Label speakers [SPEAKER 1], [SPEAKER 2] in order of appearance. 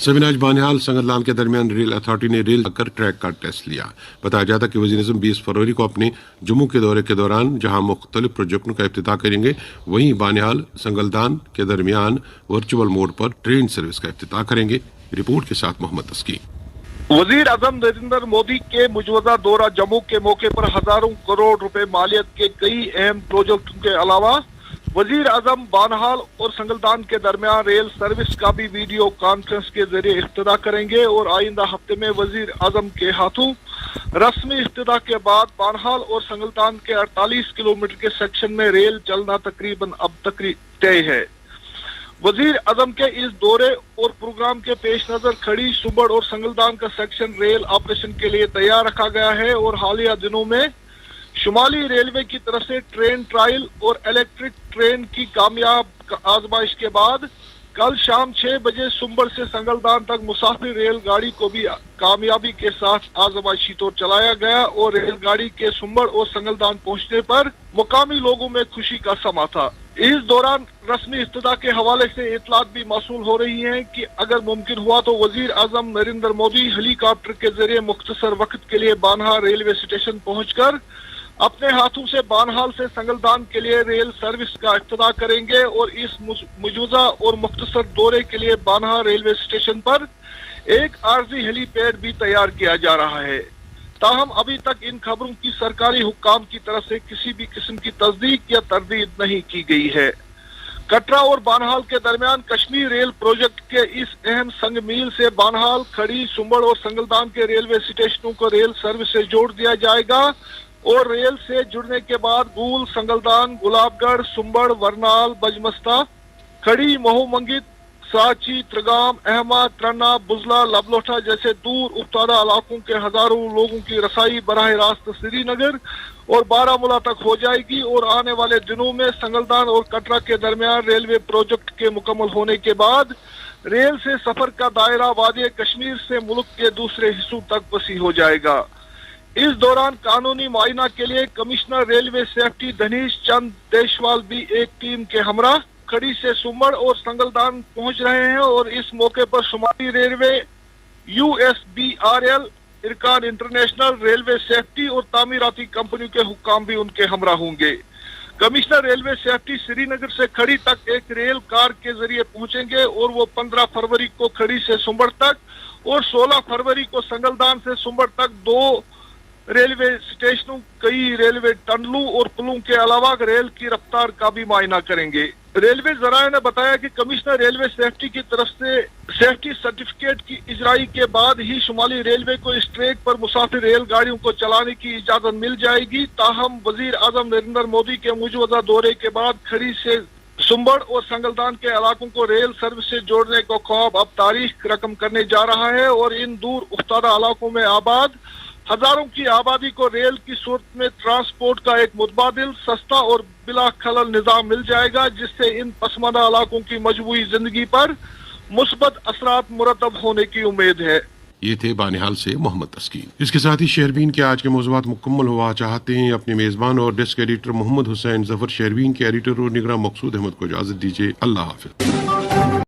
[SPEAKER 1] सबीनाज बानिहाल संगतलाल के दरमियान rail authority ने रेल कर ट्रैक का टेस्ट लिया। बताया जाता कि वज़ीर-ए-आज़म 20 फरवरी को अपने जम्मू के दौरे के दौरान जहां मुख्तलिफ प्रोजेक्टों का इफ्तिताह करेंगे, वहीं बानिहाल संगलदान के दरमियान वर्चुअल मोड पर ट्रेन सर्विस का इफ्तिताह करेंगे। रिपोर्ट के साथ मोहम्मद तस्कीन।
[SPEAKER 2] वजीर आजम नरेंद्र मोदी के मुजवजा दौरा जम्मू के मौके पर हजारों करोड़ रुपए मालियत के कई अहम प्रोजेक्टों के अलावा वजीर आजम बानिहाल और संगलदान के दरमियान रेल सर्विस का भी वीडियो कॉन्फ्रेंस के जरिए इफ्तिताह करेंगे और आइंदा हफ्ते में वजीर आजम के हाथों रस्मी इफ्तिताह के बाद बानिहाल और संगलदान के 48 किलोमीटर के सेक्शन में रेल चलना तकरीबन अब तक तय है। वजीर आजम के इस दौरे और प्रोग्राम के पेश नजर खड़ी, सुबड़ और संगलदान का सेक्शन रेल ऑपरेशन के लिए तैयार रखा गया है और हालिया दिनों में शुमाली रेलवे की तरफ से ट्रेन ट्रायल और इलेक्ट्रिक ट्रेन की कामयाब आजमाइश के बाद कल शाम 6 बजे सुंबड़ से संगलदान तक मुसाफिर रेलगाड़ी को भी कामयाबी के साथ आजमाइशी तौर चलाया गया और रेलगाड़ी के सुंबड़ और संगलदान पहुंचने पर मुकामी लोगों में खुशी का समा था। इस दौरान रस्मी इफ्तिताह के हवाले से इतलात भी मौसूल हो रही हैं कि अगर मुमकिन हुआ तो वजीर आजम नरेंद्र मोदी हेलीकॉप्टर के जरिए मुख्तसर वक्त के लिए बानिहाल रेलवे स्टेशन पहुंचकर अपने हाथों से बानिहाल से संगलदान के लिए रेल सर्विस का इफ्तिताह करेंगे और इस मौजूदा और मुख्तसर दौरे के लिए बानिहाल रेलवे स्टेशन पर एक आर्जी हेलीपैड भी तैयार किया जा रहा है। ताहम अभी तक इन खबरों की सरकारी हुक्काम की तरफ से किसी भी किस्म की तस्दीक या तरदीद नहीं की गई है। कटरा और बानिहाल के दरमियान कश्मीर रेल प्रोजेक्ट के इस अहम संग मील से बानिहाल, खड़ी, सुंबड़ और संगलदान के रेलवे स्टेशनों को रेल सर्विस से जोड़ दिया जाएगा और रेल से जुड़ने के बाद गूल, संगलदान, गुलाबगढ़, सुंबड़, वरनाल, बजमस्ता, खड़ी, महू-मंगित, साची, त्रगाम, अहमद, त्रन्ना, बुजला, लबलोठा जैसे दूर उपतारा इलाकों के हजारों लोगों की रसाई बराह रास्त श्रीनगर और बारामूला तक हो जाएगी और आने वाले दिनों में संगलदान और कटरा के दरमियान रेलवे प्रोजेक्ट के मुकम्मल होने के बाद रेल से सफर का दायरा वादी कश्मीर से मुल्क के दूसरे हिस्सों तक वसी हो जाएगा। इस दौरान कानूनी मुआयना के लिए कमिश्नर रेलवे सेफ्टी धनीश चंद देशवाल भी एक टीम के हमरा खड़ी से सुंबड़ और संगलदान पहुंच रहे हैं और इस मौके पर शुमाली railway, USBRL, Ircon international, railway safety और तामीराती कंपनियों के हुक्काम भी उनके हमरा होंगे। कमिश्नर रेलवे सेफ्टी श्रीनगर से खड़ी तक एक रेल कार के जरिए पहुंचेंगे और वो 15 फरवरी को खड़ी से सुंबड़ तक और 16 फरवरी को संगलदान से सुंबड़ तक 2 रेलवे स्टेशनों, कई रेलवे टनलों और पुलों के अलावा रेल की रफ्तार का भी मुआयना करेंगे। रेलवे जराये ने बताया कि कमिश्नर रेलवे सेफ्टी की तरफ से सेफ्टी सर्टिफिकेट की इजराई के बाद ही शुमाली रेलवे को इस ट्रैक पर मुसाफिर रेलगाड़ियों को चलाने की इजाजत मिल जाएगी। ताहम वजीर आजम नरेंद्र मोदी के मुजवजा दौरे के बाद खड़ी से सुंबड़ और संगलदान के इलाकों को रेल सर्विस से जोड़ने का ख्वाब अब तारीख रकम करने जा रहा है और इन दूर उफ्तारा इलाकों में आबाद हजारों की आबादी को रेल की सूरत में ट्रांसपोर्ट का एक मुतबादिल, सस्ता और बिला खलल निजाम मिल जाएगा, जिससे इन पसमानदा इलाकों की मजबूती जिंदगी पर मुस्बत असरात मुरतब होने की उम्मीद है।
[SPEAKER 1] ये थे बानिहाल से मोहम्मद तस्कीन। इसके साथ ही शहरबीन के आज के मौज़ूआत मुकम्मल हुआ चाहते हैं। अपने मेज़बान और डेस्क एडिटर मोहम्मद हुसैन जफर, शहरबीन के एडिटर और निगरान मकसूद अहमद को इजाज़त दीजिए। अल्लाह हाफ़िज़।